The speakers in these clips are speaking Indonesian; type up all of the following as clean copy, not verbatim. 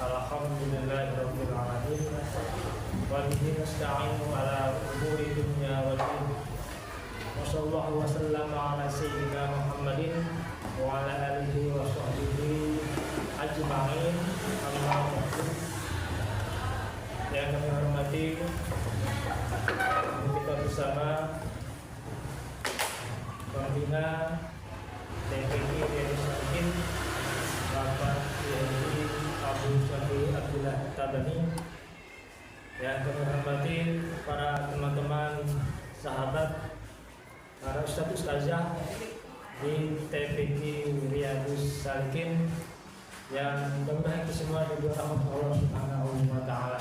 Alhamdulillahirabbil alamin. Wa bihi nasta'inu ala umuri dunya wal din. Wa sallallahu wa sallama ala sayyidina Muhammadin wa ala alihi wa sahbihi ajma'in. Amma ba'du. Yang kami hormati, kita bersama Pembina TPQ Riyadus Salikin Bapak Kiai Abu Syafi'i Abdullah Tabani. Yang kami hormati para teman-teman, sahabat, para ustadz ustazah di TPQ Riyadus Salikin yang mudah-mudahan kita semua diberi rahmat Allah Subhanahu wa taala.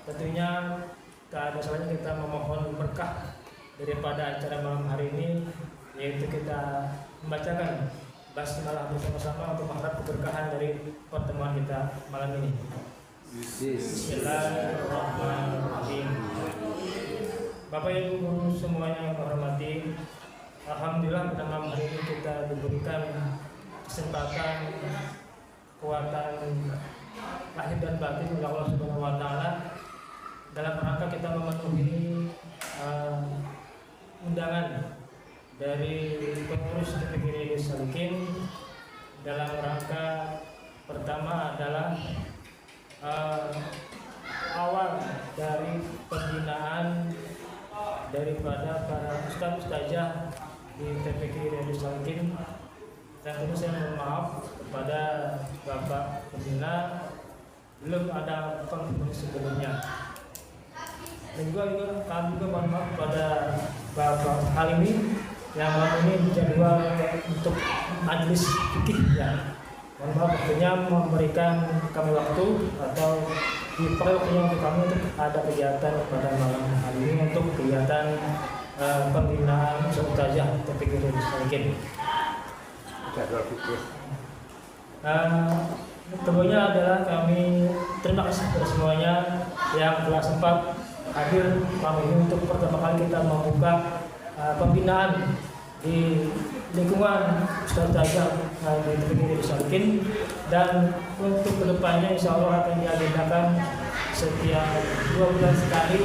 Tentunya tak ada salahnya kita memohon berkah daripada acara malam hari ini, yaitu kita membacakan basmalah bersama-sama untuk mengharap keberkahan dari pertemuan kita malam ini. Bismillahirrahmanirrahim. Bapak Ibu guru semuanya yang hormati, alhamdulillah pada malam hari ini kita diberikan kesempatan, kekuatan lahir dan batin oleh Allah Subhanahu wa taala dalam rangka kita memenuhi undangan dari pengurus TPQ Riyadus Salikin dalam rangka pertama adalah awal dari pembinaan daripada para ustadz ustazah di TPQ Riyadus Salikin. Dan tentu saya mohon maaf kepada Bapak Pembina, belum ada pengurus sebelumnya. Dan juga kami juga mohon maaf kepada Bapak Halimi yang malam ini dijadwal untuk majelis fikih ya. Mohon maaf waktunya memberikan kami waktu atau diperlukannya untuk kami untuk ada kegiatan pada malam hari ini untuk kegiatan pembinaan ustazah TPQ Riyadus Salikin. Tentunya adalah kami terima kasih kepada semuanya yang telah sempat hadir malam ini untuk pertama kali kita membuka pembinaan di lingkungan ustazah di TPQ Riyadus Salikin, dan untuk kedepannya insya Allah akan diagendakan setiap 2 bulan sekali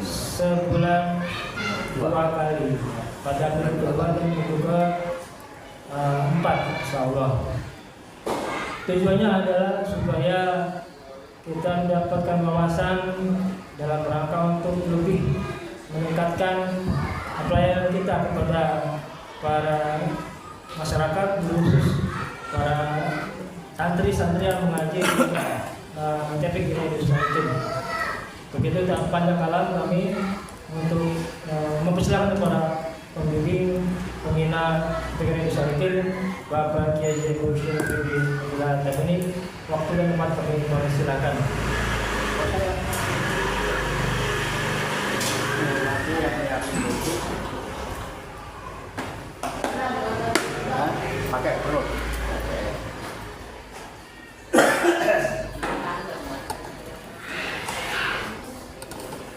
sebulan 2 kali pada bulan kedua dan juga 4 insya Allah. Tujuannya adalah supaya kita mendapatkan wawasan dalam rangka untuk lebih meningkatkan pelayanan kita kepada para masyarakat, khusus para santri-santri yang mengaji di TPQ Riyadus Salikin. Begitu tak panjang kalam kami untuk mempersilakan kepada pembimbing pembina TPQ Riyadus Salikin Bapak Kiai Abu Syafi'i Abdullah Tabani. Waktu dan tempat kami silakan. Pakai perut.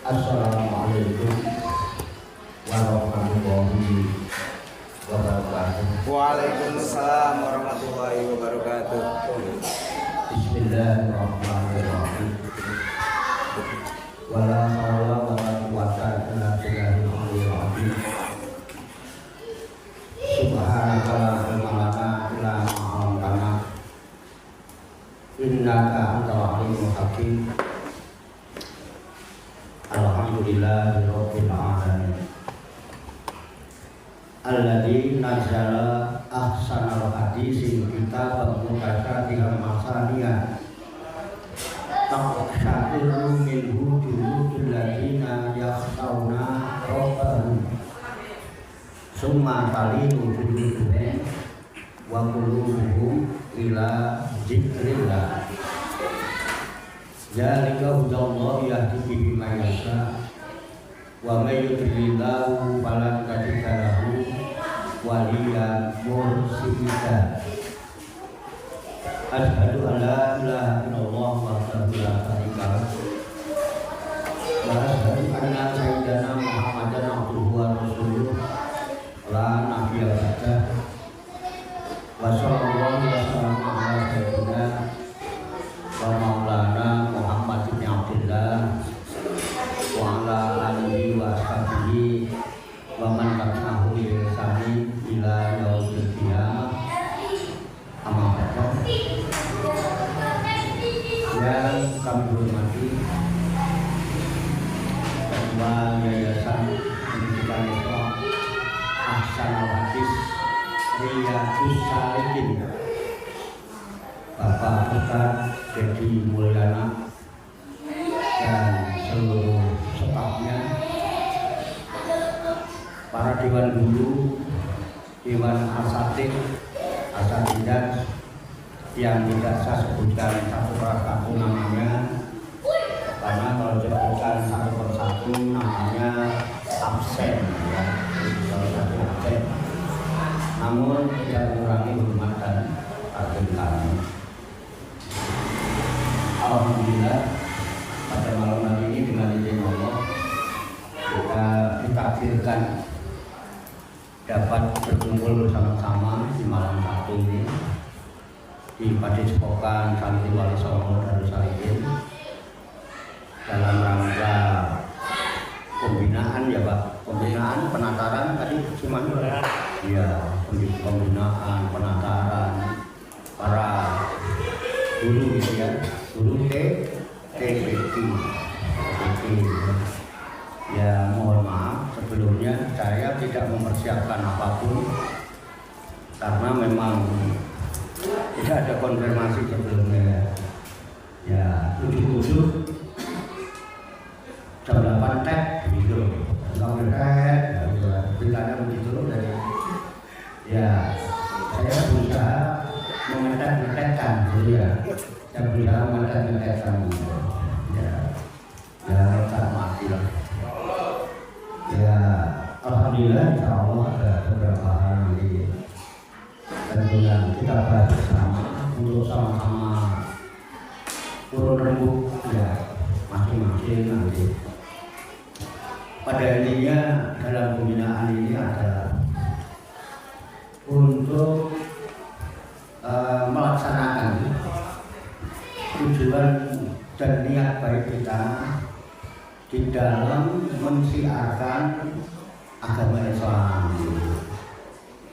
Assalamualaikum warahmatullahi wabarakatuh. Waalaikumsalam warahmatullahi wabarakatuh. Bismillahirrahmanirrahim. Wala haula wala quwwata illa billahil azim. Subhanaka la ilma lana illa ma 'allamtana. Innaka antal alimul hakim. Alhamdulillahirabbil alamin. Alladzi nazzala ahsanal hadisi kitaban mutasyabihan masaniyah taqsha'iru minhu juludul ladzina yakhshawna rabbahum summa talinu juluduhum wa qulubuhum ila dzikrillah. Zalika hudallahi yahdi bihi man yasha wa may yudlilillahu falan tajida lahu waliyan mursyida. Asyhadu an la ilaha illallah wahdahu la syarika lahu wa asyhadu anna sayyidana Muhammadan abduhu wa rasuluh Riyadhus Shalihin, Bapak Ustadz Dedi Mulyana dan seluruh stafnya, para dewan guru, dewan asatidz, asatidzah yang tidak saya sebutkan satu persatu namanya, karena kalau disebutkan satu persatu namanya absen, ya, kalau satu absen. Namun tidak mengurangi hormat dan takdim kami. Alhamdulillah pada malam hari ini dengan izin Allah kita ditakdirkan dapat berkumpul bersama-sama di malam Sabtu ini di Padepokan Santri Wali Songo Darusalihin dalam rangka pembinaan, ya Pak, pembinaan penataran tadi semuanya, ya, pembinaan penataran para guru gitu ya, guru TPT. Ya mohon maaf sebelumnya saya tidak mempersiapkan apapun karena memang tidak ada konfirmasi sebelumnya. Ya tujuh jam 8 tek begitu, nggak berkat, beritanya begitu dari. Ya saya berusaha mengetek-ngetekkan, gitu ya. Saya berusaha mengetek-ngetekkan, ya tak mati lah. Ya alhamdulillah, insya Allah ada beberapa hal nanti tentunya kita bahas bersama untuk sama-sama turun rembuk ya masing-masing nanti. Pada intinya dalam pembinaan ini adalah untuk melaksanakan tujuan dan niat baik kita di dalam mensiarkan agama Islam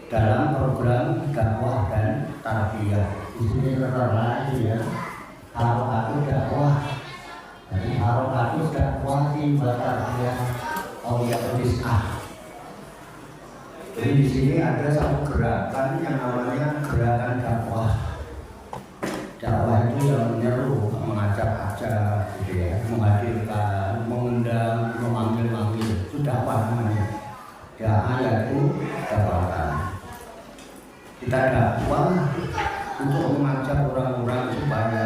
dalam program dakwah dan tarbiyah. Di sini tertera ya, harokat dakwah. Jadi harokat dakwah di tarbiyah awliya tis'ah. Jadi di sini ada satu gerakan yang namanya gerakan dakwah. Dakwah itu yang menyeru, mengajak-ajak, gitu ya, menghadirkan, mengundang, memanggil-manggil, itu dakwah namanya. Dakwah yaitu dakwah. Kita dakwah untuk mengajak orang-orang supaya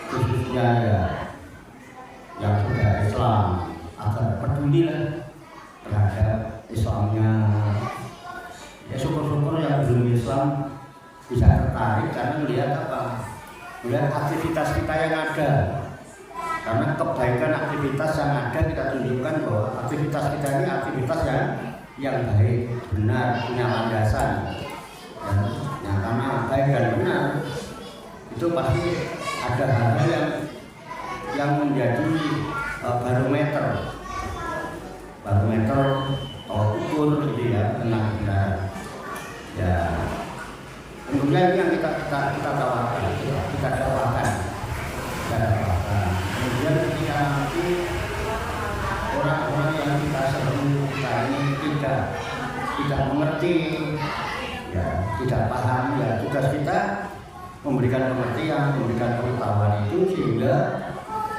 khususnya ya yang sudah Islam agar pedulilah terhadap Islamnya. Ya syukur-syukur yang belum Islam bisa tertarik karena melihat apa? Melihat aktivitas kita yang ada. Karena kebaikan aktivitas yang ada kita tunjukkan bahwa aktivitas kita ini aktivitas yang baik, benar, punya landasan. Yang karena baik dan benar itu pasti ada hal-hal yang menjadi barometer atau ukur gitu ya, benar-benar ya. Tentunya ini yang kita tawarkan, kita dakwakan. Kemudian ketika nanti orang-orang yang kita seru kita ini tidak mengerti, ya tidak paham, ya tugas kita memberikan pengertian, memberikan pengetahuan itu sehingga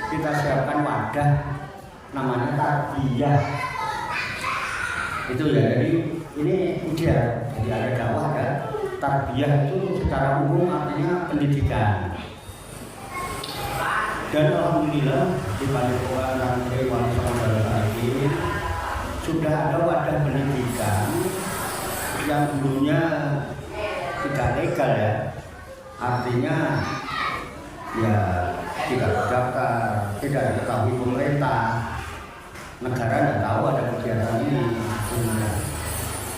kita siapkan wadah namanya tarbiyah. Itu ya, jadi ini ideal. Jadi ada dakwah ya. Tarbiyah itu secara umum artinya pendidikan. Dan alhamdulillah di Padepokan Santri Wali Songo Darusalihin sudah ada wadah pendidikan yang dulunya tidak legal ya. Artinya ya tidak terdaftar, tidak diketahui pemerintah, negara tidak tahu ada kegiatan ini.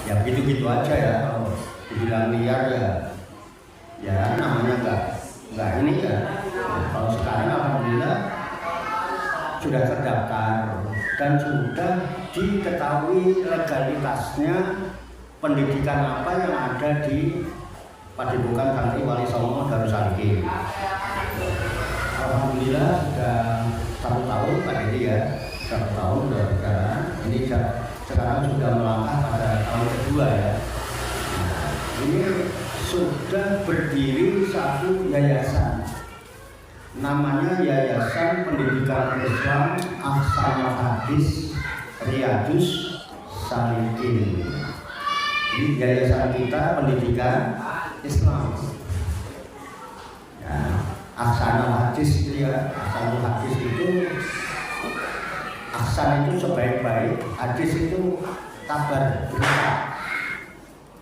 Ya gitu-gitu aja ya, kalau dibilang liar ya namanya enggak ini ya. Kalau sekarang alhamdulillah sudah terdaftar dan sudah diketahui legalitasnya pendidikan apa yang ada di Padepokan Santri Wali Songo Darusalihin. Alhamdulillah sudah 1 tahun pada ini ya, 1 tahun sudah berjalan. Ini sekarang sudah melangkah pada tahun kedua ya. ini sudah berdiri satu yayasan, namanya Yayasan Pendidikan Islam Ahsanul Hadis Riyadus Shalihin. Ini yayasan kita pendidikan Islam. Ya, Ahsanul Hadis itu ya, Ahsanul Hadis itu, ahsan itu sebaik-baik, hadis itu kabar berita,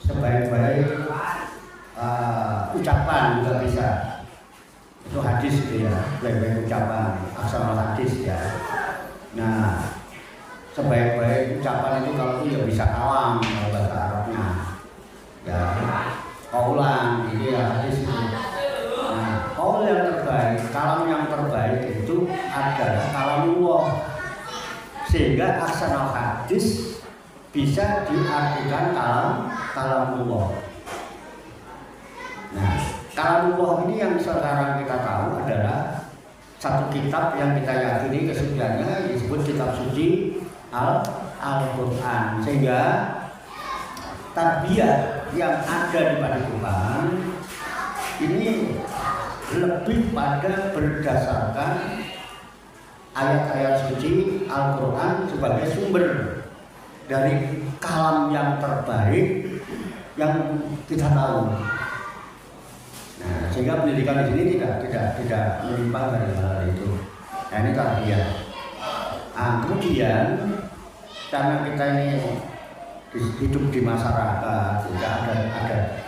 sebaik-baik ucapan juga bisa. Itu hadis itu ya, sebaik-baik ucapan, Ahsanul Hadis ya. Nah, sebaik-baik ucapan itu kalau itu ya bisa kalam kalau bahasa Arabnya ya, kaulan itu ya hadis itu. Nah, kaul yang terbaik, kalam yang terbaik itu adalah kalamullah, sehingga Ahsanul Hadis bisa diartikan kalamullah. Nah, kalamullah ini yang sekarang kita tahu adalah satu kitab yang kita yakini kesuciannya disebut kitab suci Al-Quran, sehingga tarbiyah yang ada di Padepokan ini lebih pada berdasarkan ayat-ayat suci Al-Quran sebagai sumber dari kalam yang terbaik yang kita tahu. Nah, sehingga pendidikan di sini tidak menyimpang dari hal itu. Nah, ini tarbiyah. Kemudian karena kita ini hidup di masyarakat, tidak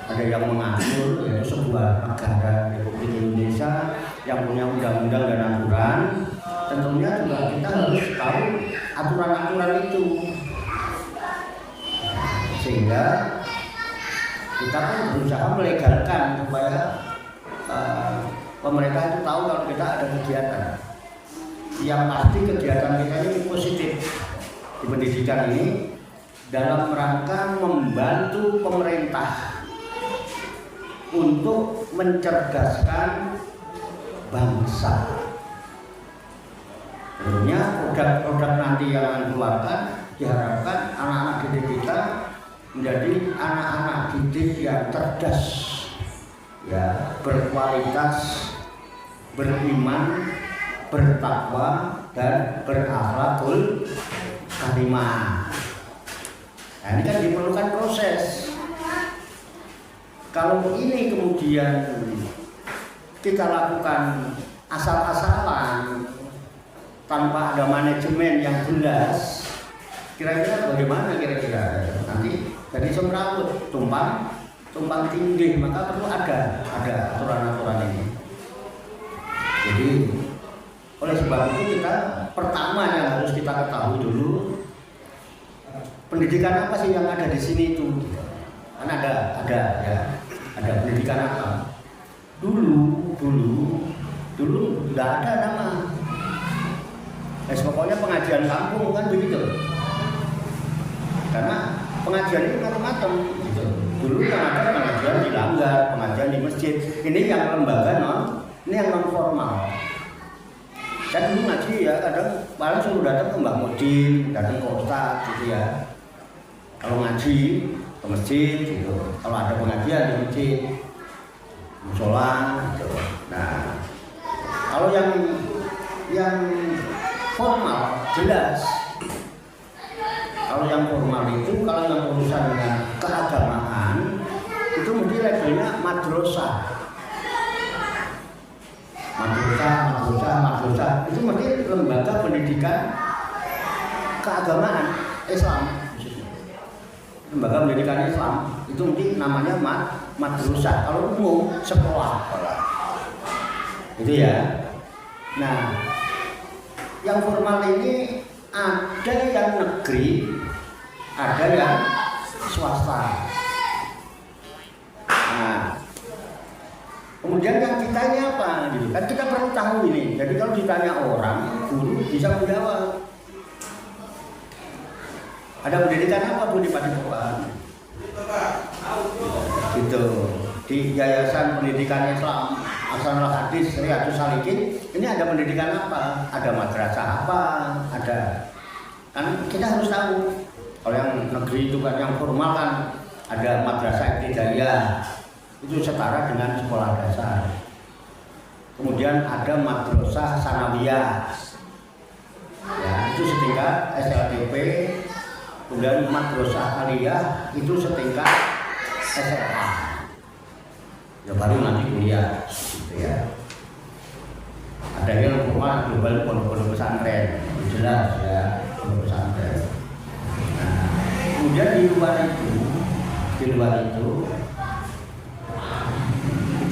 ada yang mengatur, yaitu sebuah negara Republik Indonesia yang punya undang-undang dan aturan. Tentunya juga kita harus tahu aturan-aturan itu, sehingga kita pun berusaha melegalkan supaya pemerintah itu tahu kalau kita ada kegiatan. Yang pasti kegiatan kita ini positif di pendidikan ini dalam rangka membantu pemerintah untuk mencerdaskan bangsa. Tentunya produk-produk nanti yang akan keluarkan diharapkan anak-anak didik kita menjadi anak-anak didik yang cerdas, ya, berkualitas, beriman, bertakwa, dan berakhlakul karimah. Nah, ini kan diperlukan proses. Kalau ini kemudian kita lakukan asal-asalan tanpa ada manajemen yang jelas, kira-kira bagaimana kira-kira nanti jadi semrawut, tumpang tindih, maka perlu ada aturan-aturan ini. Jadi oleh sebab itu kita pertama yang harus kita ketahui dulu, pendidikan apa sih yang ada di sini itu? Kan ada pendidikan apa? Dulu nggak ada nama. Pokoknya pengajian kampung kan begitu. Karena pengajian itu macam-macam gitu. Dulu yang ada pengajian di langgar, pengajian di masjid. Ini yang lembaga ini yang non formal. Saya dulu ngaji ya, kadang paling suruh datang ke Mbah Mudin, datang ke Ustadz gitu ya. Kalau ngaji ke masjid gitu, kalau ada pengajian di masjid, musola gitu. Nah, kalau yang formal jelas. Kalau yang formal itu, kalau yang urusan dengan keagamaan itu mesti labelnya madrasah. Madrasah itu mesti lembaga pendidikan keagamaan Islam. Lembaga pendidikan Islam itu mesti namanya madrasah. Kalau umum sekolah. Itu ya. Nah, yang formal ini ada yang negeri, ada yang swasta. Nah, kemudian yang kita ini apa? Gitu. Kan kita perlu tahu ini. Jadi kalau ditanya orang, guru bisa menjawab. Ada pendidikan apa Bu di Padepokan? Gitu. Di Yayasan Pendidikan Islam Ahsanul Hadis Riyadus Shalihin ini ada pendidikan apa? Ada madrasah apa? Ada. Kan kita harus tahu. Kalau yang negeri itu kan yang formal kan ada madrasah ibtidaiyah, itu setara dengan sekolah dasar. Kemudian ada madrasah sanawiyah, ya, itu setingkat SLTP. Kemudian madrasah aliyah itu setingkat SMA. Ya baru nanti kuliah, gitu ya. Ada yang rumah global pondok pesantren, jelas ya, pondok pesantren. Nah, kemudian di luar itu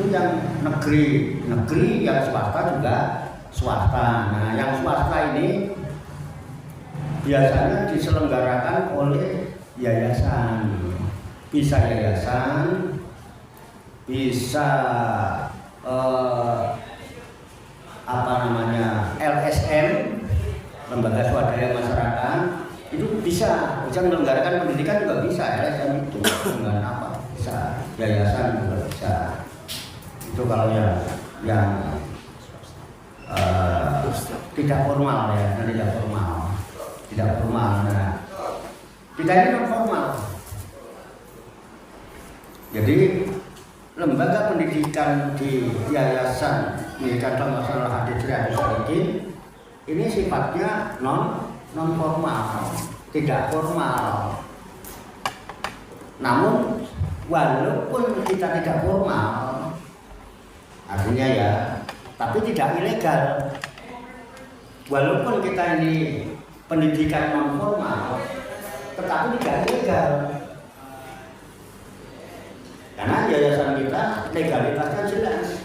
yang negeri yang swasta juga swasta. Nah, yang swasta ini biasanya diselenggarakan oleh yayasan, bisa yayasan, bisa LSM, lembaga swadaya masyarakat, itu bisa menyelenggarakan pendidikan juga bisa. LSM itu dengan apa? Bisa, yayasan juga bisa. Itu kalau yang tidak formal ya, tidak formal. Nah, kita ini non formal. Jadi lembaga pendidikan di yayasan pendidikan dalam masalah hadis Riyadhus Shalihin ini sifatnya non formal, tidak formal. Namun walaupun kita tidak formal, artinya ya, tapi tidak ilegal. Walaupun kita ini pendidikan non formal, tetapi tidak ilegal. Karena yayasan kita legalitasnya jelas.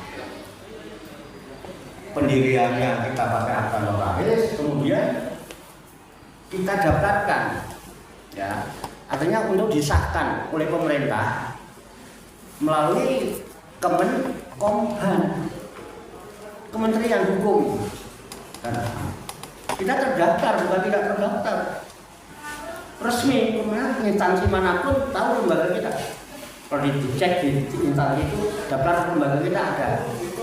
Pendiriannya kita pakai akta notaris, kemudian kita daftarkan, ya, artinya untuk disahkan oleh pemerintah melalui Kemenkumham, Kementerian Hukum. Kita terdaftar, bukan tidak terdaftar, resmi, kemudian instansi manapun tahu lembaga kita. Kalau dicek di instansi itu daftar lembaga kita ada.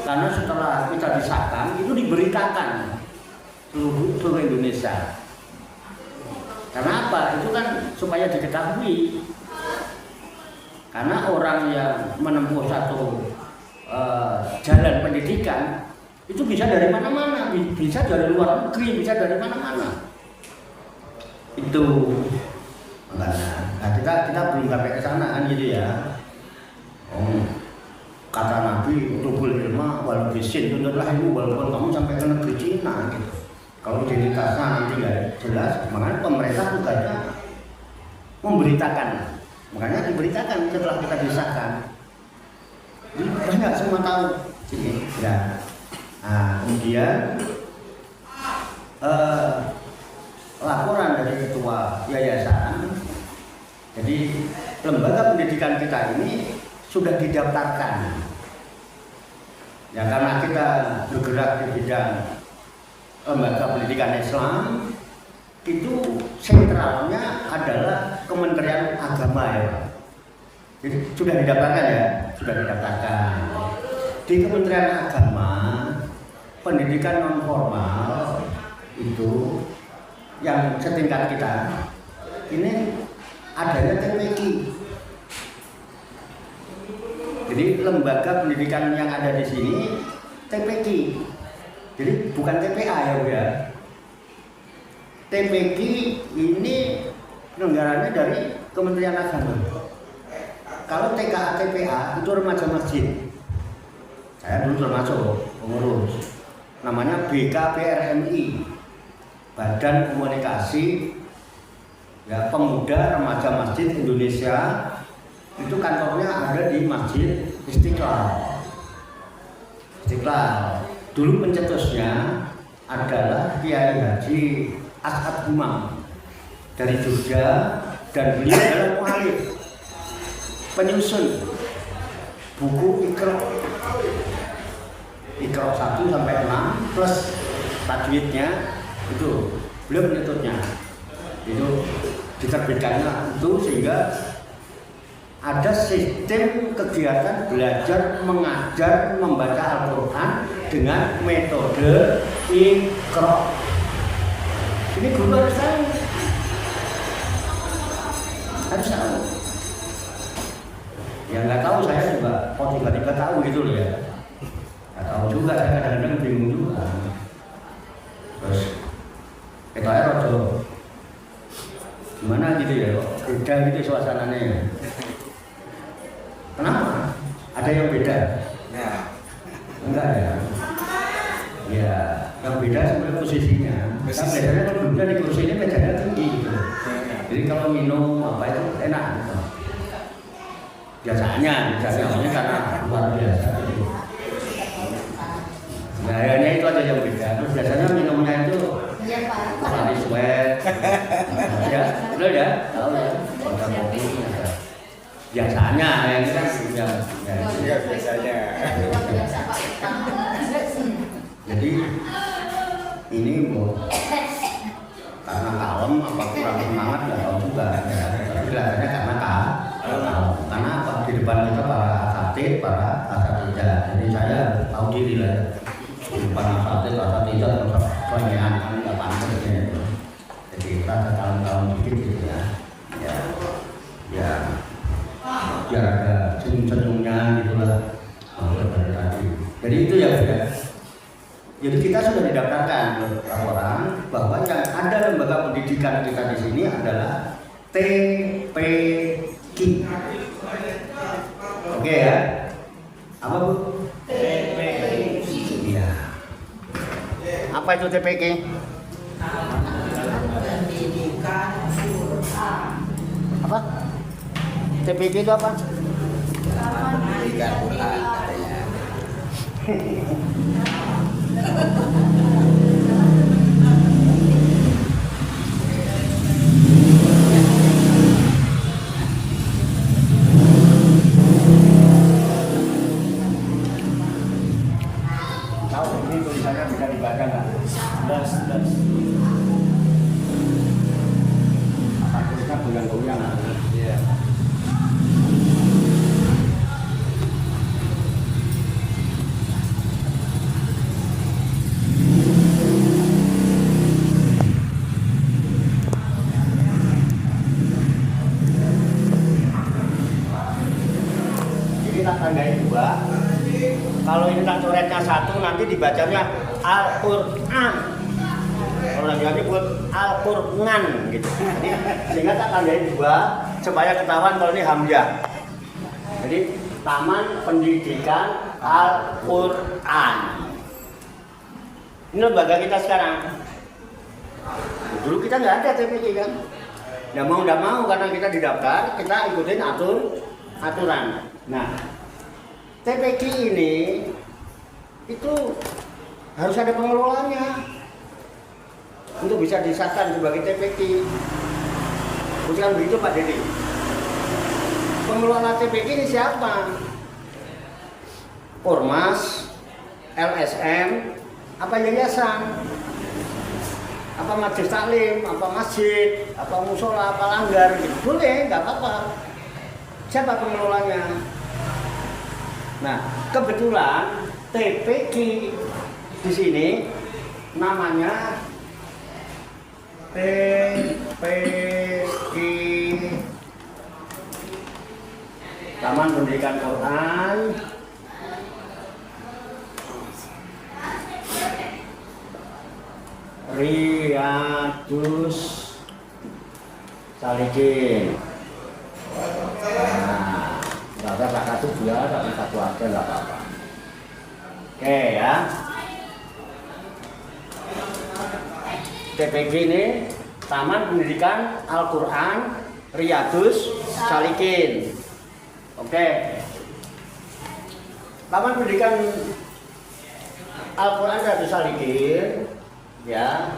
Karena setelah kita disahkan itu diberitakan seluruh Indonesia. Karena apa? Itu kan supaya diketahui. Karena orang yang menempuh satu jalan pendidikan itu bisa dari mana-mana, bisa dari luar negeri, bisa dari mana-mana. Itu nah, kita belum sampai ke sana kan gitu ya. Kata Nabi, "Utubul ilma walau bisin, tuntutlah ilmu walaupun kamu sampai ke negeri Cina," gitu. Kalau identitasnya nanti nggak jelas, makanya pemerintah tugasnya memberitakan. Makanya diberitakan setelah kita disahkan. Jadi banyak semua tahu. Ya. Nah, kemudian laporan dari ketua yayasan. Jadi lembaga pendidikan kita ini sudah didaftarkan. Ya, karena kita bergerak di bidang lembaga pendidikan Islam, itu sentralnya adalah Kementerian Agama ya Pak. Jadi sudah didaftarkan ya, sudah didaftarkan. Di Kementerian Agama, pendidikan non formal itu yang setingkat kita ini adanya TPQ. Jadi lembaga pendidikan yang ada di sini TPQ. Jadi bukan TPA ya Bu ya. TPQ ini penyelenggaranya dari Kementerian Agama. Kalau TKA TPA itu remaja masjid. Saya dulu termasuk pengurus. Namanya BKPRMI, Badan Komunikasi ya, Pemuda Remaja Masjid Indonesia. Itu kantornya ada di Masjid Istiqlal. Dulu pencetusnya adalah Kiai Haji As'ad Umam dari Jogja, dan beliau adalah mu'alif, penyusun buku Iqra 1 sampai 6 plus tajwidnya, itu beliau penyusunnya. Itu diterbitkannya itu sehingga ada sistem kegiatan belajar mengajar membaca Al-Quran dengan metode Iqra. Ini guru harus tahu. Ya nggak tahu, saya juga kok tiba-tiba tahu gitu loh ya. Nggak tahu juga, saya kadang-kadang bingung juga. Terus kita rodo gimana gitu ya, kok beda gitu suasananya ya. Kenapa? Ada yang beda? Ya. Enggak ya? Ya, yang beda sebenarnya posisinya. Kan biasanya kalau duduk di kursi ini mejanya tinggi gitu. Jadi kalau minum apa itu enak gitu. Biasanya karena luar biasa gitu. Nah, akhirnya itu ada yang beda. Terus biasanya minumnya itu lari sweat. Ya, betul ya? Tahu ya? Biasanya yang itu kan Iya, biasanya. jadi ini mau karena kalem apa kurang semangat nggak tahu juga ya. Tapi kelihatannya karena karena apa, di depan kita para asatid, para asatidah. Jadi saya tahu diri lah ya. Di depan asatid penyean kan nggak pantas ya. Jadi rasa tahun-tahun dikit gitu ya. Ya biar ada senyum-senyumnya gitu lah. Dari tadi. Jadi itu ya. Jadi kita sudah didaftarkan laporan bahwa yang ada lembaga pendidikan kita di sini adalah TPQ. Oke ya? Apa Bu? TPQ. Iya. Apa itu TPQ? Apa? TPQ itu apa? Pendidikan Quran katanya. Tahu ini tulisannya bisa dibaca nggak? Das. Apa tulisnya goyang-goyang? Iya. Jadi tak tandai 2. Kalau ini tak coretnya 1, nanti dibacanya Al-Qur'an. Orang yang nyebut Al-Qur'an gitu. Jadi sehingga tak tandai 2 supaya ketahuan kalau ini hamzah. Jadi Taman Pendidikan Al-Qur'an. Ini lembaga kita sekarang. Dulu kita nggak ada TPQ kan. Nggak mau karena kita didaftar, kita ikutin aturan. Nah, TPQ ini itu harus ada pengelolanya untuk bisa disahkan sebagai TPQ. Bukan begitu Pak Dedi? Pengelola TPQ ini siapa? Ormas, LSM, apa yayasan? Apa majelis taklim, apa masjid, apa musola, apa langgar gitu. Boleh, nggak apa-apa. Siapa pengelolanya? Nah, kebetulan TPQ di sini namanya TPQ Taman Pendidikan Quran Riyadus Salikin. Nah, nggak ada kakak itu 2, tapi 1 aja nggak apa-apa. Oke ya. TPQ ini Taman Pendidikan Al-Quran Riyadus Salikin. Oke. Taman Pendidikan Al-Quran Riyadus Salikin, ya.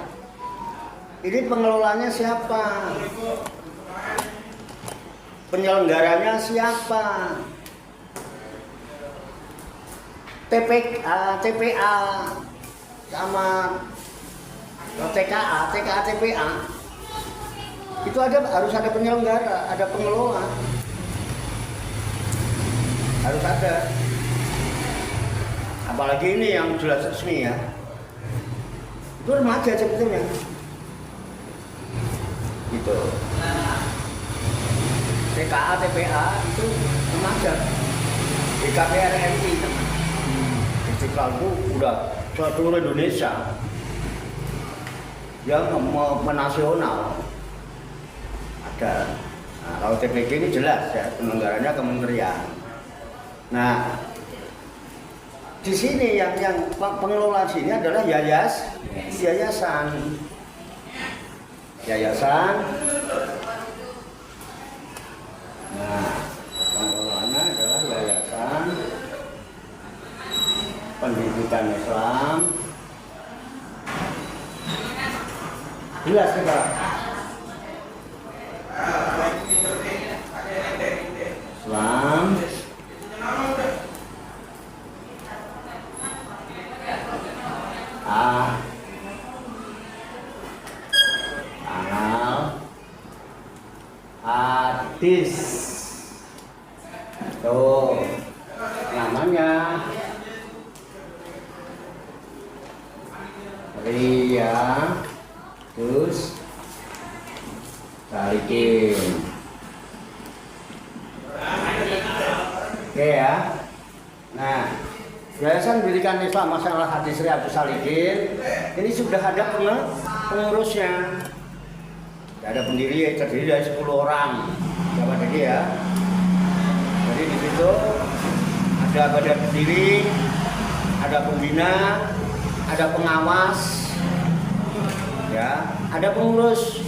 Ini pengelolanya siapa? Penyelenggaranya siapa? TPA sama TKA, TPA itu harus ada penyelenggara, ada pengelola, harus ada. Apalagi ini yang jelas resmi ya, itu remaja sebetulnya, gitu. TKA, TPA itu remaja di KPRRI teman. Istiqlal itu udah seluruh Indonesia yang menasional ada. Nah, kalau TPG ini jelas ya penyelenggaranya kementerian. Nah, di sini yang pengelola sini adalah yayasan. Nah, pengelolanya adalah yayasan pendidikan Islam. Jelas kita. Islam. Hadis. Tuh namanya Riyadus Shalihin. Oke ya. Nah, Yayasan Pendidikan Islam Masalah Hadis Riyadus Shalihin ini sudah ada pengurusnya. Ada pendiri terdiri dari 10 orang. Siapa tadi ya? Jadi di situ ada badan pendiri, ada pembina, ada pengawas, ya, ada pengurus.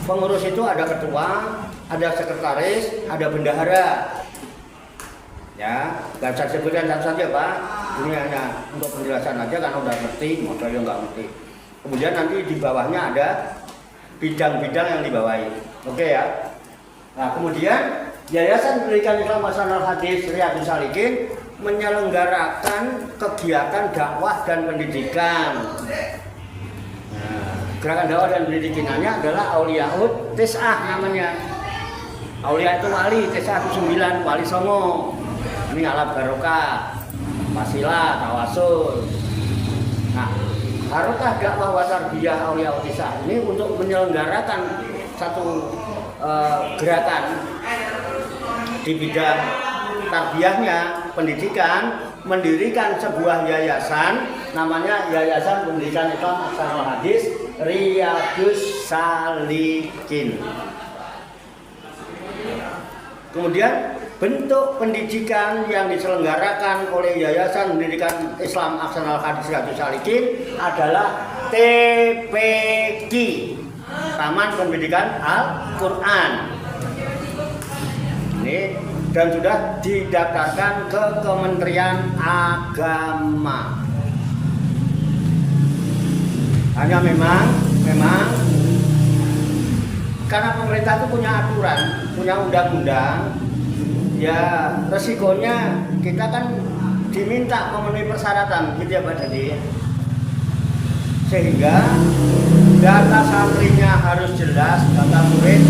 Pengurus itu ada ketua, ada sekretaris, ada bendahara. Ya, nggak saya sebutkan saja Pak. Ini hanya untuk penjelasan aja karena udah ngerti, modalnya nggak ngerti. Kemudian nanti di bawahnya ada bidang-bidang yang dibawahi. Oke ya. Nah, kemudian Yayasan Pendidikan Islam Masalah Hadis Riyadus Shalihin menyelenggarakan kegiatan dakwah dan pendidikan. Nah, gerakan dakwah dan pendidikannya adalah Auliyaud Tis'ah namanya. Aulia itu wali, Tis'ah itu 9, wali songo. Ini alat barokah, wasilah, tawasul. Nah, harokah dakwah wa tarbiyah Auliyaud Tis'ah ini untuk menyelenggarakan satu gerakan di bidang tarbiyahnya, pendidikan, mendirikan sebuah yayasan namanya Yayasan Pendidikan Islam Masalah Hadis Riyadus Shalihin. Kemudian bentuk pendidikan yang diselenggarakan oleh Yayasan Pendidikan Islam Masalah Hadis Riyadus Shalihin adalah TPQ, Taman Pendidikan Al-Quran. Ini dan sudah didaftarkan ke Kementerian Agama. Hanya memang karena pemerintah itu punya aturan, punya undang-undang, ya resikonya kita kan diminta memenuhi persyaratan gitu ya Pak Dadi. Sehingga data santrinya harus jelas, data murid,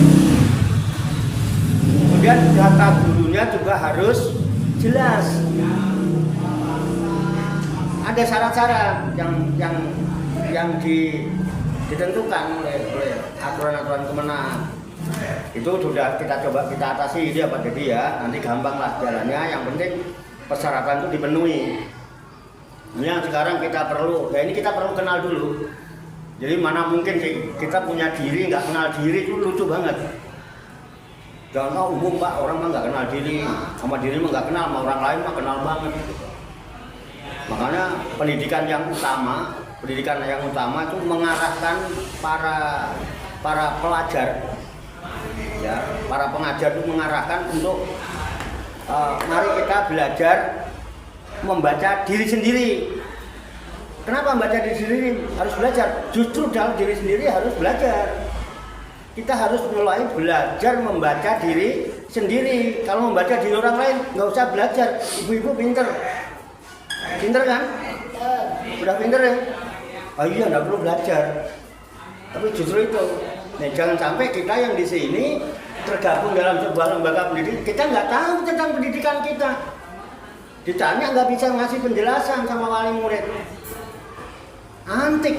kemudian data gurunya juga harus jelas. Ada syarat-syarat yang ditentukan oleh aturan-aturan Kemenang. Itu sudah kita coba kita atasi dia Pak Dedi ya. Nanti gampang lah jalannya. Yang penting persyaratan itu dipenuhi. Ini yang sekarang kita perlu. Ya ini kita perlu kenal dulu. Jadi mana mungkin sih kita punya diri nggak kenal diri itu lucu banget. Jangan umum Pak, orang mah nggak kenal diri, sama diri mah nggak kenal, sama orang lain mah kenal banget. Makanya pendidikan yang utama itu mengarahkan para pelajar, ya, para pengajar itu mengarahkan untuk mari kita belajar membaca diri sendiri. Kenapa membaca diri sendiri harus belajar? Justru dalam diri sendiri harus belajar. Kita harus mulai belajar membaca diri sendiri. Kalau membaca diri orang lain nggak usah belajar. Ibu-ibu pinter kan? Udah pinter ya? Oh iya, nggak perlu belajar. Tapi justru itu. Nah, jangan sampai kita yang di sini tergabung dalam sebuah lembaga pendidikan, kita nggak tahu tentang pendidikan kita. Ditanya nggak bisa ngasih penjelasan sama wali murid. Antik.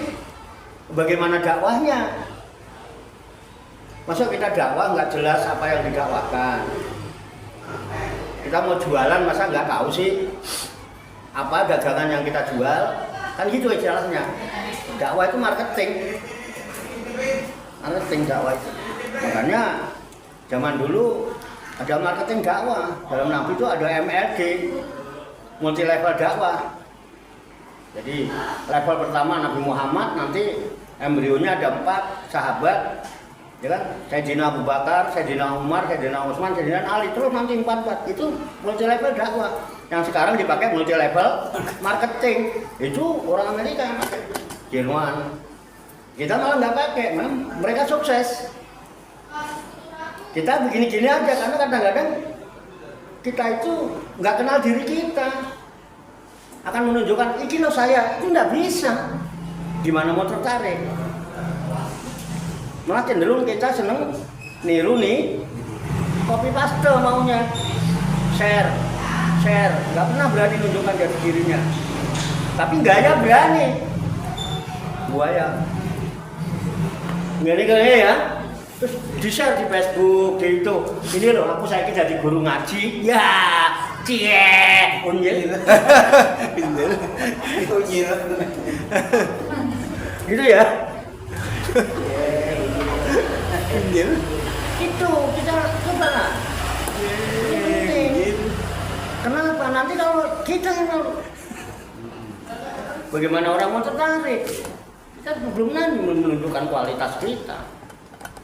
Bagaimana dakwahnya? Masa kita dakwah nggak jelas apa yang didakwahkan? Kita mau jualan masa nggak tahu sih apa dagangan yang kita jual? Kan gitu istilahnya. Dakwah itu marketing dakwah itu. Makanya zaman dulu ada marketing dakwah. Dalam Nabi itu ada MLD, multi level dakwah. Jadi level pertama Nabi Muhammad, nanti embrionya ada 4 sahabat, ya kan? Sayyidina Abu Bakar, Sayyidina Umar, Sayyidina Utsman, Sayyidina Ali, terus nanti 4 itu multi level dakwah. Yang sekarang dipakai multi level marketing. Itu orang Amerika yang pakai, Jerman. Kita malah nggak pakai, mereka sukses. Kita begini-gini aja karena kadang-kadang kita itu nggak kenal diri kita. Akan menunjukkan, ini loh saya, itu nggak bisa. Gimana mau tertarik? Malah cenderung kita seneng niru nih, copy paste maunya, share, nggak pernah berani menunjukkan jati dirinya. Tapi gaya berani, buaya. Gini ya, terus di-share di Facebook, di itu. Ini loh, aku saya jadi guru ngaji. Ya, cie, unyil. Unyil. Gitu ya. Unyil. Itu kita coba lah. Kenapa? Nanti kalau kita yang bagaimana orang mau tertarik? Kita belum nanti menunjukkan kualitas kita.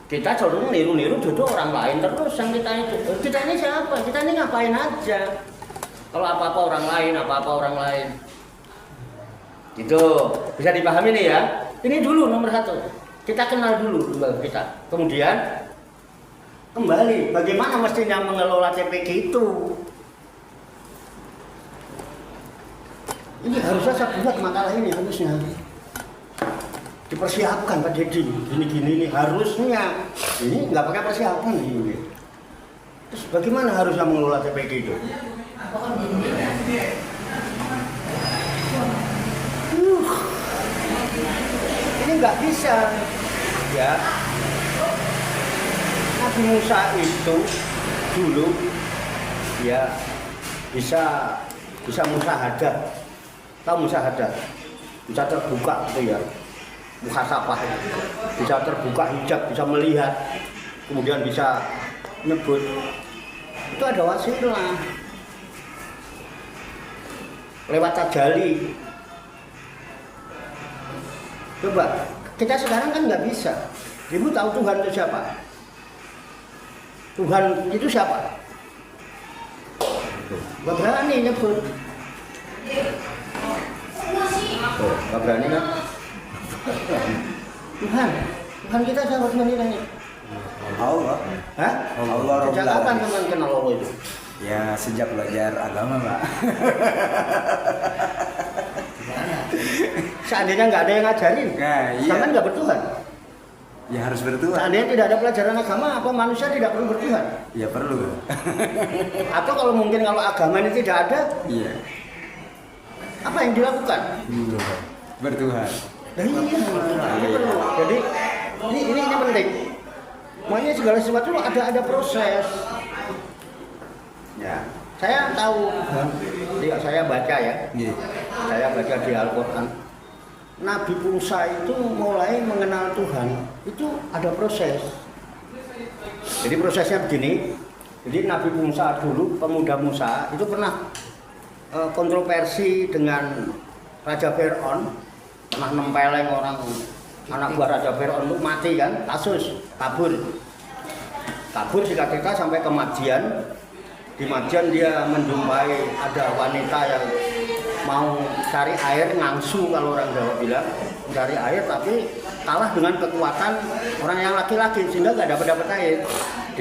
Kita cenderung niru-niru jodoh orang lain terus yang kita itu. Kita ini siapa? Kita ini ngapain aja? Kalau apa-apa orang lain. Gitu. Bisa dipahami nih ya. Ini dulu nomor 1. Kita kenal dulu kita. Kemudian kembali bagaimana mestinya mengelola TPG itu. Ini harusnya saya buat makalah ini harusnya. Dipersiapkan Pak Dedi, gini-gini ini harusnya. Ini nggak pakai persiapan ini. Terus bagaimana harusnya mengelola TPG itu? Ini nggak bisa, ya. Nabi Musa itu dulu, ya bisa musahadah. Tahu musahadah? Bisa terbuka gitu ya. Muhasabah, bisa terbuka hijab, bisa melihat, kemudian bisa nyebut. Itu ada wasilah lewat tajalli. Coba kita sekarang kan nggak bisa. Ibu tahu Tuhan itu siapa? Tuhan itu siapa? Nggak berani nyebut. Nggak berani kan? Tuhan kita siapa sebenarnya? Allah. Hah? Allah. Sejak kapan teman kenal Allah itu? Ya sejak belajar agama, Pak. Seandainya nggak ada yang ngajarin, Nah, iya. Jangan nggak bertuhan. Ya harus bertuhan. Seandainya tidak ada pelajaran agama, apa manusia tidak perlu bertuhan? Ya perlu. Atau kalau mungkin kalau agama ini tidak ada, Iya. apa yang dilakukan? Bertuhan. Nah, ini perlu. Jadi ini penting. Makanya segala sesuatu ada proses. Ya, saya tahu. Saya baca ya. Iya. Saya baca di Al-Quran. Nabi Musa itu mulai mengenal Tuhan itu ada proses. Jadi prosesnya begini. Jadi Nabi Musa dulu, pemuda Musa itu pernah kontroversi dengan Raja Fir'aun, pernah nempeleng orang anak buah Raja Fir'aun untuk mati kan, kasus kabur singkat cerita sampai ke Madian. Di Madian dia menjumpai ada wanita yang mau cari air, ngangsu kalau orang Jawa bilang, cari air tapi kalah dengan kekuatan orang yang laki-laki sehingga nggak dapat air.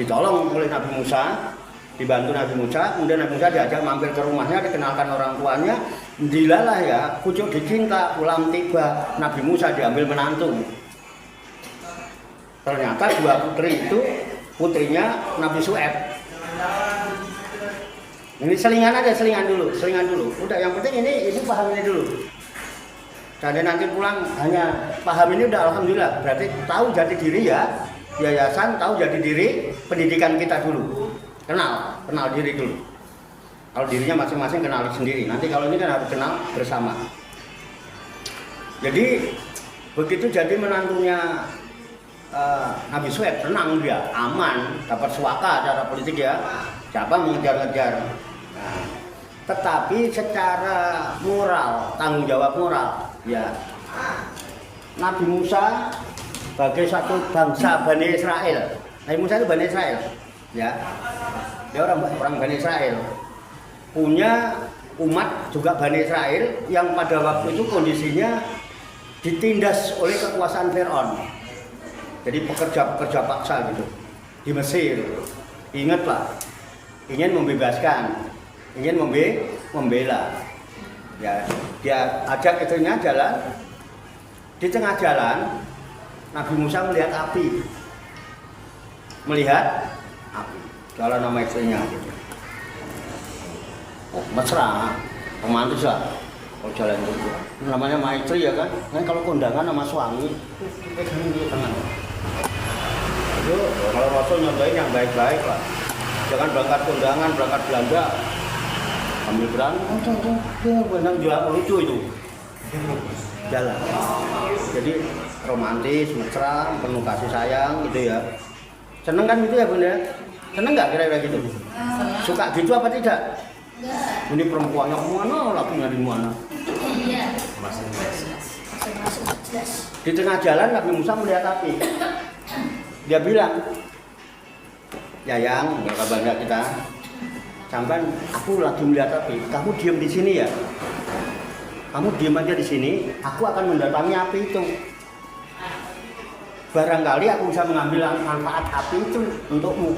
Ditolong oleh Nabi Musa, dibantu Nabi Musa, kemudian Nabi Musa diajak mampir ke rumahnya, dikenalkan orang tuanya, dilalah ya, pucuk dicinta, pulang tiba, Nabi Musa diambil menantu. Ternyata 2 putri itu putrinya Nabi Syuaib. Ini selingan dulu. Udah yang penting ini paham ini dulu. Dan nanti pulang hanya paham ini udah alhamdulillah. Berarti tahu jati diri ya. yayasan, tahu jadi diri, pendidikan kita dulu. Kenal diri dulu. Kalau dirinya masing-masing kenal sendiri. Nanti kalau ini kan harus kenal bersama. Jadi begitu jadi menantunya Nabi Suhaib, tenang dia, aman, dapat suaka cara politik ya. Siapa mengejar-ngejar. Nah, tetapi secara moral, tanggung jawab moral, ya Nabi Musa sebagai satu bangsa Bani Israel. Nabi Musa itu Bani Israel, ya. Dia orang Bani Israel. Punya umat juga Bani Israel yang pada waktu itu kondisinya ditindas oleh kekuasaan Firaun. Jadi pekerja paksa gitu di Mesir. Ingatlah, ingin membebaskan, ingin membela. Ya, dia ajak istrinya jalan. Di tengah jalan, Nabi Musa melihat api. Jalan sama istrinya gitu. Oh, mesra, romantis lah. Kalau jalan itu, namanya maitri ya kan. Kan kalau kondangan sama suami, pegang dulu tangan. Itu kalau Rasul nyobain yang baik-baik lah. Jangan berangkat kondangan, berangkat belanja, ambil berenang juga lucu itu. Jalan. Jadi romantis, mesra, penuh kasih sayang gitu ya. Seneng kan gitu ya Bunda? Seneng nggak kira-kira gitu? Suka gitu apa tidak? Ini perempuannya kemana, lakinya di mana? Di tengah jalan Nabi Musa melihat api. Dia bilang, Yayang, nggak bangga kita. Sampai aku lagi melihat api. Kamu diam di sini ya. Kamu diam aja di sini. Aku akan mendatangi api itu. Barangkali aku bisa mengambil manfaat api itu untukmu.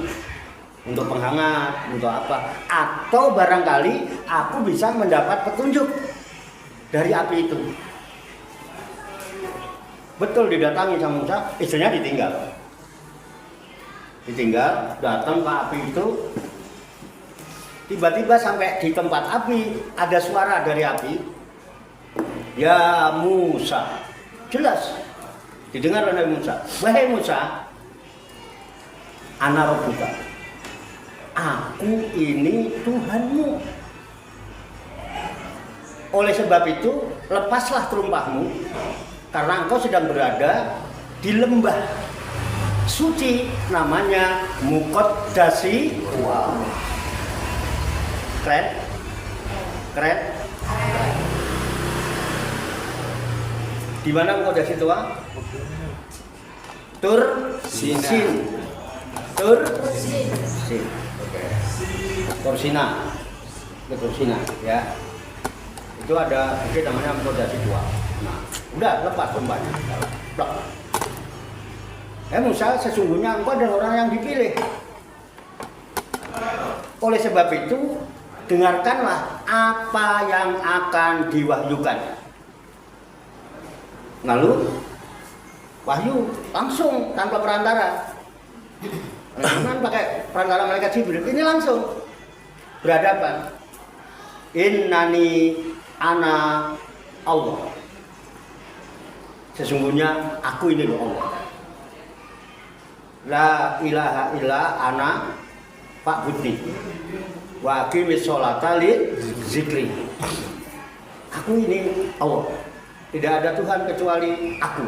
Untuk penghangat, untuk apa? Atau barangkali aku bisa mendapat petunjuk dari api itu. Betul didatangi sama Musa, istrinya ditinggal. Datang ke api itu. Tiba-tiba sampai di tempat api, ada suara dari api. Ya Musa, jelas didengar oleh Musa. Wahai Musa, ana rabbuka. Aku ini Tuhanmu. Oleh sebab itu, lepaslah terumpahmu, karena engkau sedang berada di lembah suci namanya Muqaddasi. Wow. Keren. Di mana Muqaddasi itu? Tur Sin. Tursina, ya. Itu ada bukit namanya Muqaddasi 2. Nah, udah lepas sumpahnya. Musa, sesungguhnya engkau adalah orang yang dipilih. Oleh sebab itu, dengarkanlah apa yang akan diwahyukan. Lalu wahyu langsung tanpa perantara. Jangan pakai perantara malaikat Jibril. Ini langsung berhadapan. Innani ana Allah. Sesungguhnya aku ini loh Allah. La ilaha illa ana fa'budni wa aqimis sholata li zikri. Aku ini Allah. Tidak ada Tuhan kecuali aku.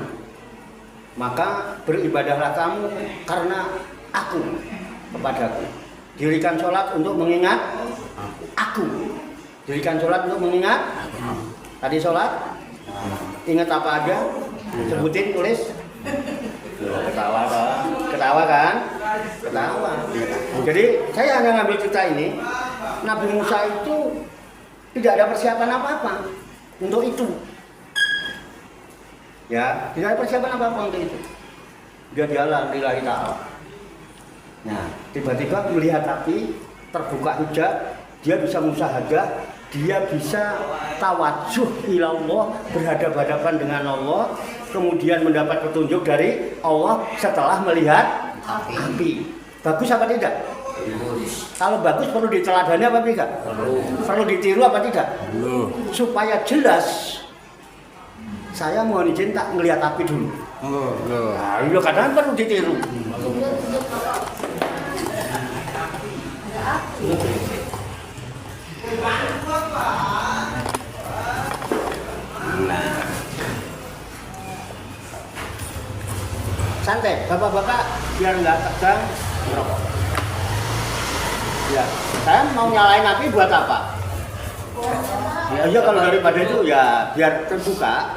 Maka beribadahlah kamu karena aku kepadaku. Dirikan sholat untuk mengingat aku. Dirikan sholat untuk mengingat. Tadi sholat, ingat apa aja? Sebutin, tulis. Ketawa kan? Jadi saya hanya ngambil cerita ini. Nabi Musa itu tidak ada persiapan apa-apa untuk itu. Ya, tidak ada persiapan apa-apa untuk itu. Dia jalan lillahi ta'ala. Nah, tiba-tiba melihat api, terbuka hijab, dia bisa musyahadah, dia bisa tawadzuh ilallah, berhadapan-hadapan dengan Allah, kemudian mendapat petunjuk dari Allah setelah melihat api. Bagus apa tidak? Kalau bagus perlu diteladani apa tidak? Perlu ditiru apa tidak? Supaya jelas. Saya mohon izin tak ngelihat api dulu. Nah, kadang perlu ditiru. Santai, bapak-bapak biar nggak tegang merokok. Ya, saya mau nyalain api buat apa? Ya kalau daripada itu ya biar terbuka.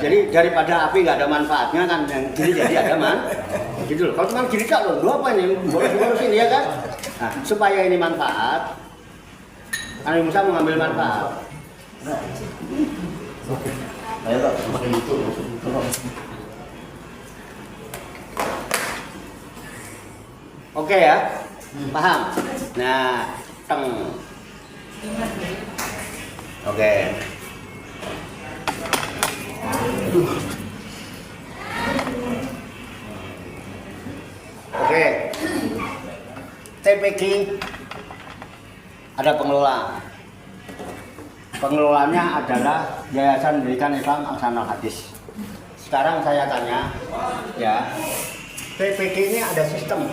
Jadi daripada api nggak ada manfaatnya kan yang gini jadi ada gitu loh. Kalau cuma gini tak loh, apa ini boros ini ya kan? Nah, supaya ini manfaat, Anda bisa mengambil manfaat. Ayo tak pakai itu. Oke ya, paham? Nah, teng. Oke. Oke. TPG ada pengelola. Pengelolanya adalah Yayasan Pendidikan Islam Ahsanul Hadis. Sekarang saya tanya, ya, TPG ini ada sistem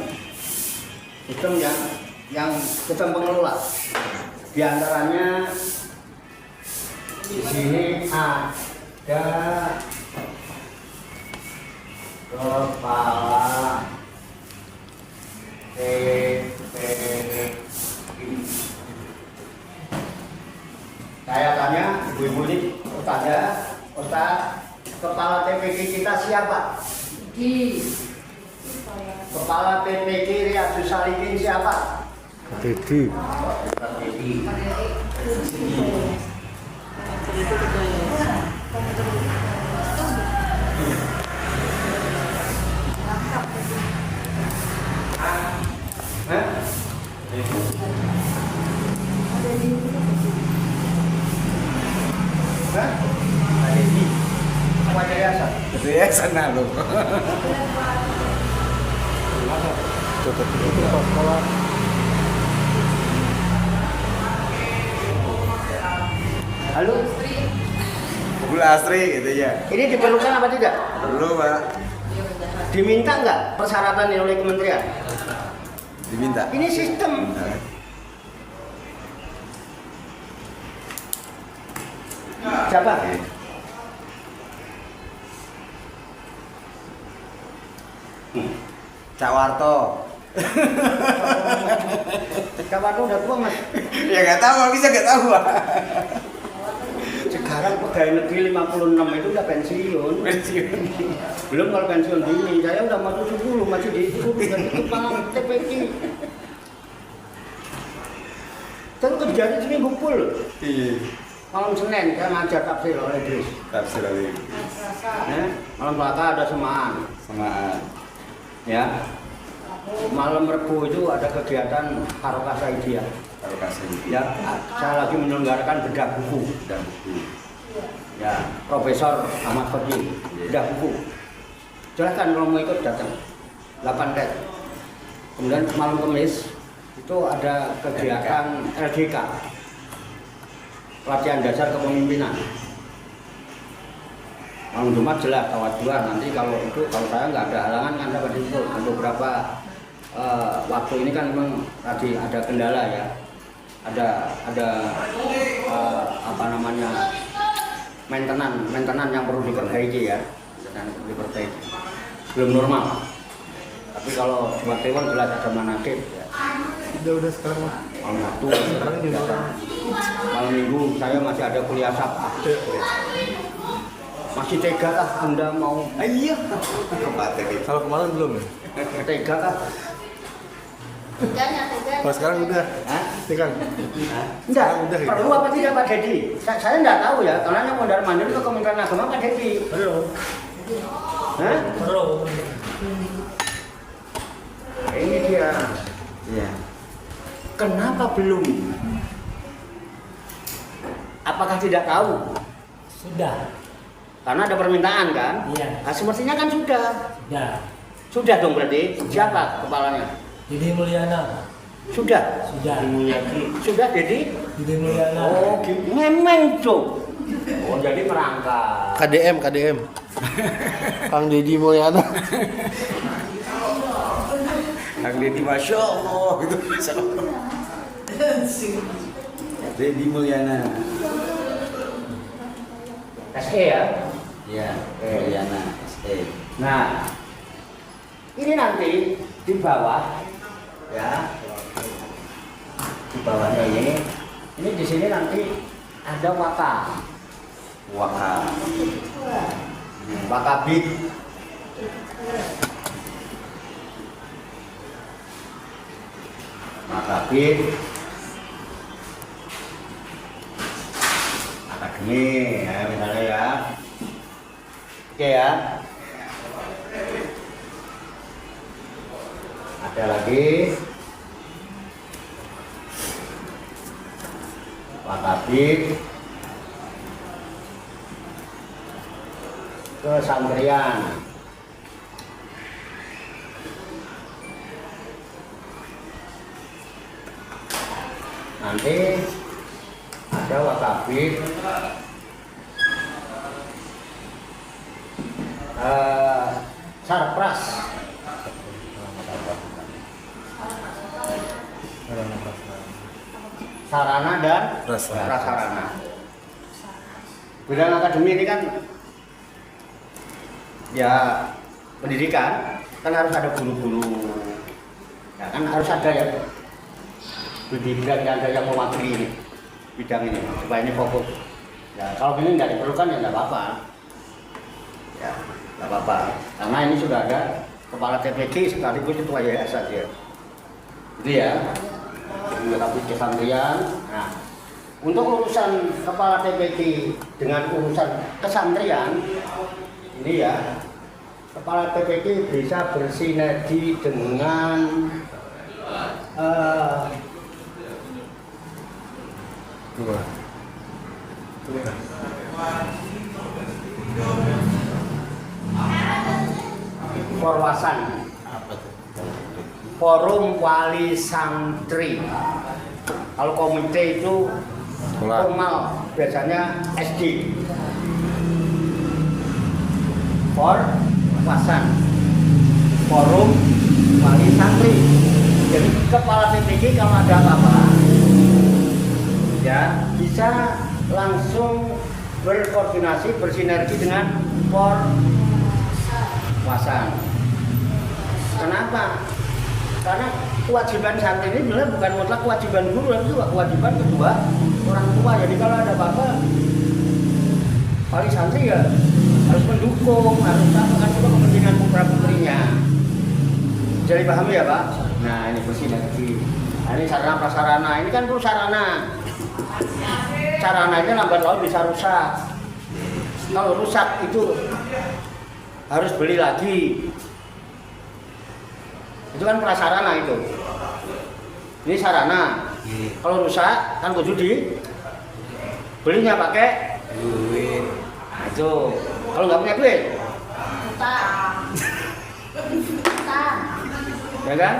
yang sistem pengelola. Di antaranya di sini ada kepala TPG. Saya tanya ibu-ibu ini, Ustaz, kepala TPG kita siapa? Kepala TPG Riyadhus Shalihin siapa? Dedi. Ya sana lo. Halo. Bu Astri gitu ya. Ini diperlukan apa tidak? Perlu Pak. Diminta nggak persyaratan ini oleh kementerian? Diminta. Ini sistem. Siapa? Cawarto. Cawarto udah tua mas. Ya nggak tahu, bisa nggak tahu Pak. Sekarang pegawai negeri 56 itu udah pensiun. Belum kalau pensiun dini, saya udah mau 70 masih disuruh jadi kepala TPG. Terus kerjanya seminggu full. Iya. Malam Senin saya ngajar tafsir oleh Idris. Tafsir lagi. Malam Selasa ada semaan. Semaan. Ya. Malam Rebu itu ada kegiatan Harokah Saidiyah. Harokah Saidiyah. Ya, saya lagi menyelenggarakan bedah buku. Bedah buku. Ya, Profesor Ahmad Fadli, bedah buku. Silahkan kalau mau ikut datang. 8 red. Kemudian malam Kamis itu ada kegiatan LDK. Pelatihan dasar kepemimpinan. Malam Jumat jelas tawaduan, nanti kalau saya nggak ada halangan kan dapat itu. Untuk beberapa waktu ini kan memang tadi ada kendala ya, ada apa namanya maintenance yang perlu diperbaiki ya, dan diperbaiki belum normal. Tapi kalau buat Dewan jelas ada manakib ya. Udah sekarang mah. Malam Sabtu Sekarang di luar. malam Minggu saya masih ada kuliah Sabtu. Masih tega kah Anda mau? Iya. Kalau kemarin belum ya? Tega kah? Kalau sekarang udah. Hah? Tegang. Enggak, Udah, ya? perlu apa tidak Pak Dedi? Saya enggak tahu ya, karena yang mondar mandir itu Kementerian Agama Pak Dedi. Perlu. Hah? Perlu. Ini dia. Iya. Kenapa belum? Apakah tidak tahu? Sudah. Karena ada permintaan kan? Iya. Nah, sepertinya kan sudah. Sudah. Sudah dong berarti. Siapa kepalanya? Didi Mulyana. Sudah. Sudah. Sudah Dedi? Didi Mulyana. Oh, ngemeng dong. Oh, jadi merangkak. KDM. Kang Deddy Mulyana. Kang Deddy Masya Allah gitu. Deddy Mulyana. SE ya. Ya, Mulyana SE. Nah, ini nanti di bawah ya. Di bawahnya ini di sini nanti ada waka. Wakabit. Wakabit. Akademi ya misalnya ya. Oke ya. Ada lagi Wakabit. Kesantrian. Nanti ada wakabit sarpras. Sarana dan prasarana. Bidang akademi ini kan ya pendidikan, kan harus ada guru-guru, ya kan harus ada ya di bidang yang ada yang mewakili ini bidang ini supaya ini fokus. Ya kalau ini nggak diperlukan ya nggak apa-apa, ya nggak apa-apa karena ini sudah ada kepala TPG sekaligus ketua yayasan ya, gitu ya. Jadi tapi kesantrian. Nah, untuk urusan kepala TPG dengan urusan kesantrian ini ya, kepala TPG bisa bersinergi dengan Forwasan, Forum Wali Santri. Kalau komite itu formal biasanya SD. Forwasan, Forum Wali Santri. Jadi kepala TPG kalau ada apa-apa ya bisa langsung berkoordinasi bersinergi dengan Forwasan. Kenapa? Karena kewajiban santri ini sebenarnya bukan mutlak kewajiban guru, tapi juga kewajiban kedua orang tua. Jadi kalau ada apa-apa, wali santri ya harus mendukung, harus melakukan juga kepentingan putra putrinya. Jadi paham ya Pak? Nah ini bersinergi. Nah, ini sarana prasarana, ini kan perlu sarana. Sarananya lambat laun bisa rusak. Kalau rusak itu harus beli lagi. Itu kan prasarana itu. Ini sarana. Kalau rusak kan kudu di belinya pakai duit. Nah, itu. Kalau nggak punya duit, ya kan?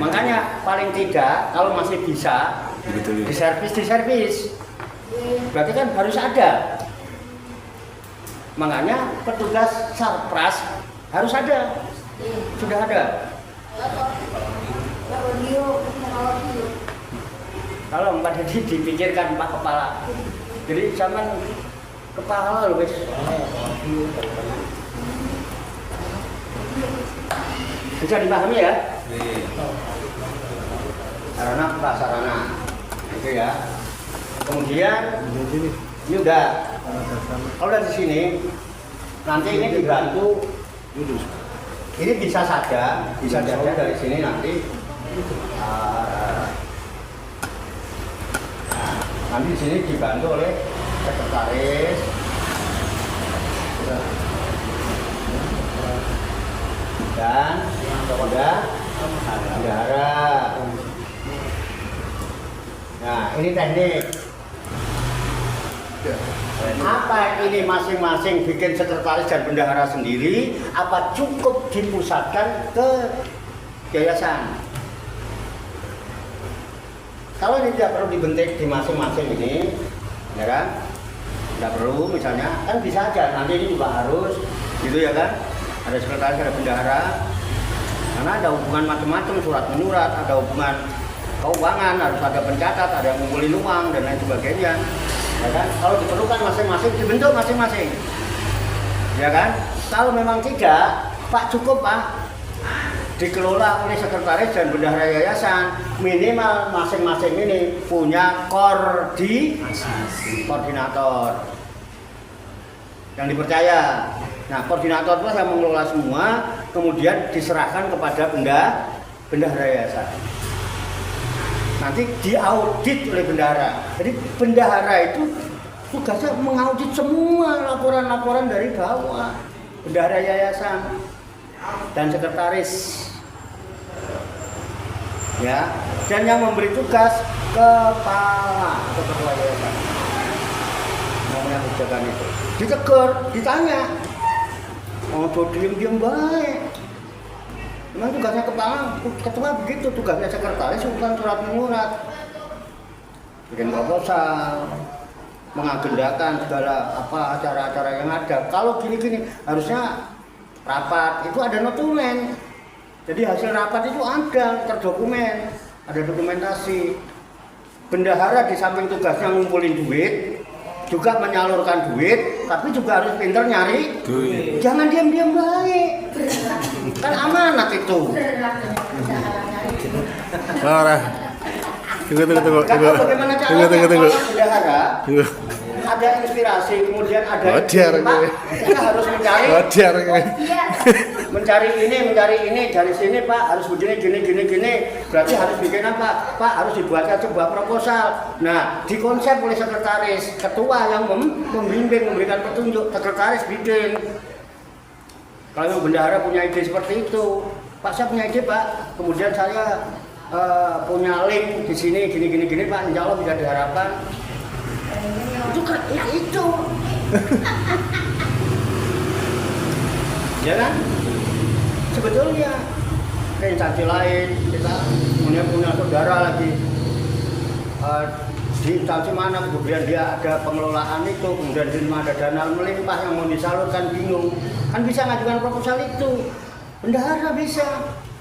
Makanya paling tidak kalau masih bisa diservis. Berarti kan harus ada. Makanya petugas sarpras harus ada. Sudah ada. Kalau Mbak Dedi dipikirkan Pak Kepala, jadi zaman kepala loh guys. Bisa dipahami ya? Sarana prasarana itu ya. Kemudian ini udah. Kalau dari sini nanti ini dibantu. Ini bisa saja dari sini nanti nanti di sini dibantu oleh sekretaris dan bendahara. Nah ini teknik. Apa ini masing-masing bikin sekretaris dan bendahara sendiri? Apa cukup dipusatkan ke yayasan? Kalau ini tidak perlu dibentuk di masing-masing ini, ya kan? Tidak perlu, misalnya kan bisa aja. Nanti ini juga harus, gitu ya kan? Ada sekretaris, ada bendahara. Karena ada hubungan macam-macam, surat menyurat, ada hubungan keuangan, harus ada pencatat, ada yang ngumpulin uang dan lain sebagainya. Ya kan? Kalau diperlukan masing-masing dibentuk masing-masing. Ya kan? Kalau memang tidak, Pak cukup Pak dikelola oleh sekretaris dan bendahara yayasan, minimal masing-masing ini punya koordinator yang dipercaya. Nah, koordinator itu yang mengelola semua, kemudian diserahkan kepada bendahara yayasan. Nanti diaudit oleh bendahara. Jadi bendahara itu tugasnya mengaudit semua laporan-laporan dari bawah, bendahara yayasan dan sekretaris. Ya, dan yang memberi tugas kepala atau ketua yayasan. Namanya kebijakan itu. Ditegur, ditanya. Oh, diem-diem baik. Memang tugasnya kepala, ketua begitu, tugasnya sekretaris bukan surat menyurat. Bikin proposal, mengagendakan segala acara-acara yang ada. Kalau gini-gini harusnya rapat itu ada notulen. Jadi hasil rapat itu ada, terdokumen, ada dokumentasi. Bendahara di samping tugasnya ngumpulin duit, juga menyalurkan duit, tapi juga harus pintar nyari duit. Jangan diam-diam baik. Kan amanat itu. Parah. Tunggu. Bagaimana caranya kalau bendahara ada inspirasi, kemudian ada Pak, kita harus mencari ini, dari sini Pak harus begini, berarti harus bikin apa? Pak harus dibuatkan sebuah proposal. Nah, dikonsep oleh sekretaris, ketua yang membimbing, memberikan petunjuk, sekretaris bikin. Kalau yang bendahara punya ide seperti itu, Pak saya punya ide Pak, kemudian saya punya link di sini, gini Pak, insya Allah bisa diharapkan. Itu kan ya itu. Ya kan? Sebetulnya ke instansi lain kita punya saudara lagi di instansi mana, kemudian dia ada pengelolaan itu, kemudian di ada dana melimpah yang mau disalurkan bingung, kan bisa ngajukan proposal itu. Bendahara bisa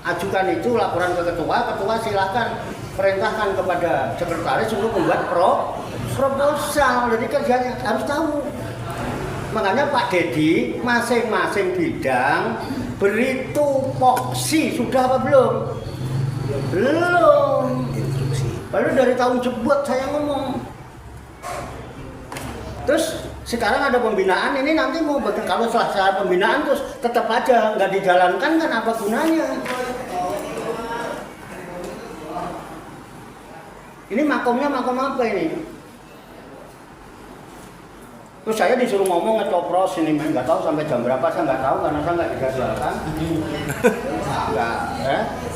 ajukan itu, laporan ke ketua silahkan perintahkan kepada sekretaris untuk membuat proposal. Jadi kerjanya harus tahu. Makanya Pak Dedi masing-masing bidang beri tupoksi, sudah apa belum? Belum. Baru dari tahun jebot saya ngomong. Terus sekarang ada pembinaan, ini nanti mau kalau selesai pembinaan terus tetap aja nggak dijalankan, kan apa gunanya? Ini makomnya makom apa ini? Terus saya disuruh ngomong ngecopros ini, nggak tahu sampai jam berapa, saya nggak tahu karena saya nggak dijadwalkan.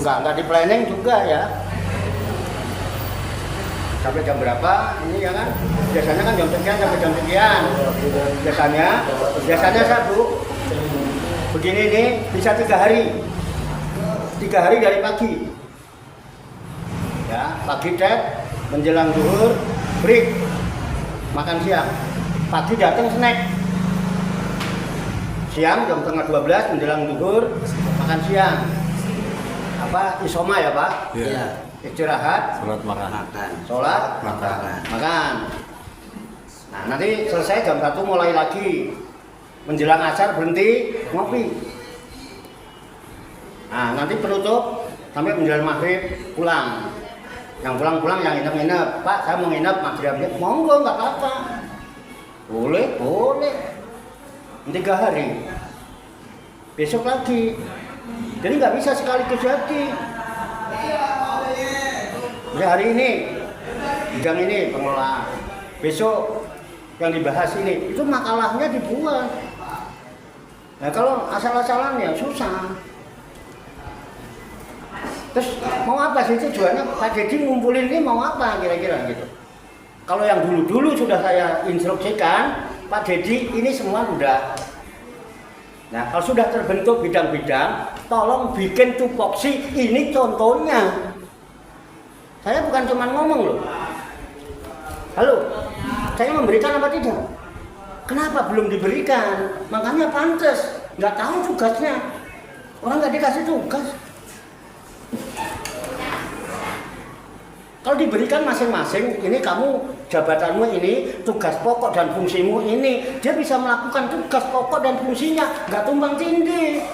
Nggak di planning juga ya. Sampai jam berapa ini ya kan? Biasanya kan jam sekian sampai jam sekian. Biasanya saya Bu, begini nih bisa 3 hari. 3 hari dari pagi. Ya, pagi tet, menjelang zuhur, break, makan siang. Pagi datang snack. Siang jam setengah 12 menjelang zuhur, makan siang. Apa isoma ya Pak? Iya. Istirahat, Sholat makan. makan. Nah, nanti selesai jam 1 mulai lagi. Menjelang asar berhenti ngopi. Nah, nanti penutup sampai menjelang maghrib pulang. Yang pulang-pulang yang nginep-nginep, Pak saya mau nginep maghribnya, monggo nggak apa-apa. Boleh. 3 hari. Besok lagi. Jadi nggak bisa sekaligus jadi. Hari ini bidang ini pengelolaan, besok yang dibahas ini, itu makalahnya dibuat. Nah kalau asal-asalan ya susah. Terus mau apa sih tujuannya Pak Dedi ngumpulin ini, mau apa kira-kira gitu. Kalau yang dulu-dulu sudah saya instruksikan, Pak Dedi ini semua sudah. Nah kalau sudah terbentuk bidang-bidang, tolong bikin tupoksi, ini contohnya. Saya bukan cuma ngomong loh. Halo, saya memberikan apa tidak? Kenapa belum diberikan? Makanya pantas, nggak tahu tugasnya. Orang nggak dikasih tugas. Kalau diberikan masing-masing, ini kamu jabatanmu ini, tugas pokok dan fungsimu ini, dia bisa melakukan tugas pokok dan fungsinya, nggak tumbang tindih.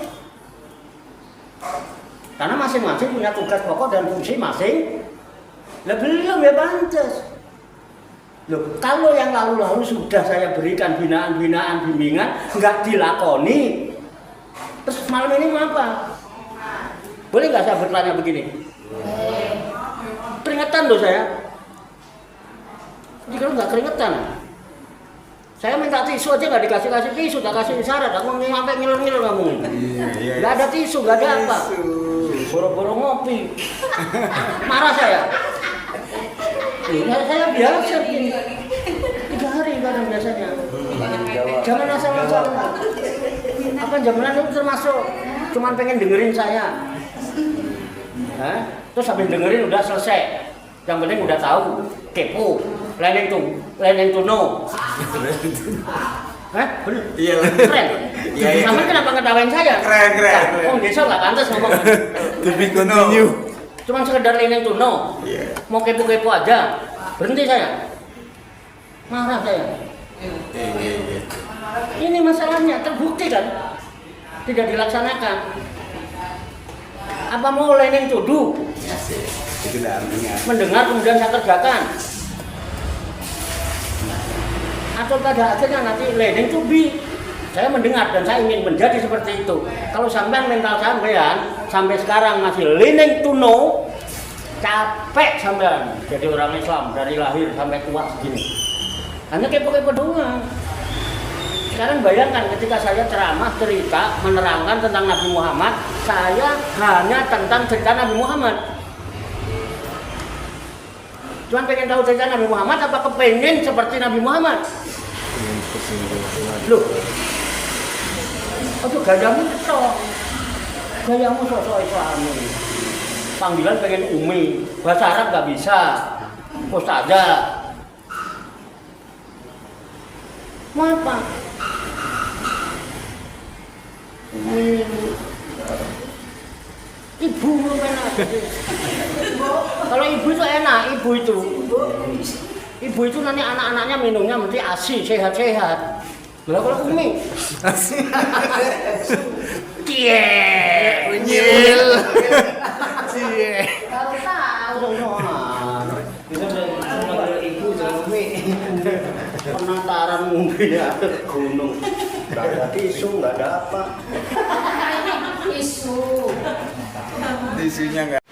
Karena masing-masing punya tugas pokok dan fungsi masing. Lah belum ya pantas. Loh, kalau yang lalu-lalu sudah saya berikan binaan-binaan bimbingan, nggak dilakoni, terus malam ini mau apa? Boleh nggak saya bertanya begini? Keringetan loh saya. Jadi kalau nggak keringetan, saya minta tisu aja nggak dikasih tisu, tak kasih isyarat, aku sampai ngilur-ngilur kamu. Nggak ada tisu, nggak ada apa. Boro-boro ngopi, marah saya. Saya biasa begini. 3 hari kadang biasanya. Jangan asal-asal. Apa jaminan itu termasuk cuman pengen dengerin saya. Terus habis dengerin udah selesai. Yang penting udah tahu, kepo, leneng tuno. Bener? Iya. Keren. Iya. Sama kenapa ngetawain saya? Keren. Oh, desa nggak pantas ngomong. To be continue. Cuman sekedar leneng tuno. Iya. Mau kepo-kepo aja. Berhenti saya. Marah saya. Iya. Ini masalahnya terbukti kan? Tidak dilaksanakan. Apa mau leneng tuduh? Itu udah artinya. Mendengar kemudian saya kerjakan. Atau pada akhirnya nanti leneng to be. Saya mendengar dan saya ingin menjadi seperti itu. Kalau sampean mental sampean sampai sekarang masih leneng to know, capek sampean jadi orang Islam dari lahir sampai tua segini. Hanya kepo-kepo doang. Sekarang bayangkan ketika saya ceramah, cerita, menerangkan tentang Nabi Muhammad, saya hanya tentang cerita Nabi Muhammad. Cuman pengen tahu cerita Nabi Muhammad apa kepengen seperti Nabi Muhammad? Loh, aduh gayamu sosok Islami. Panggilan pengen umi, bahasa Arab gak bisa, ustazah. Mau apa? Ibu enak. Kalau ibu itu enak, ibu itu nanti anak-anaknya minumnya mesti ASI, sehat-sehat. Lah kalau umi Unyil. Cie. ibu jangan umi. Penataran umi ya gunung. Gak ada tisu, gak ada apa. Tisunya enggak.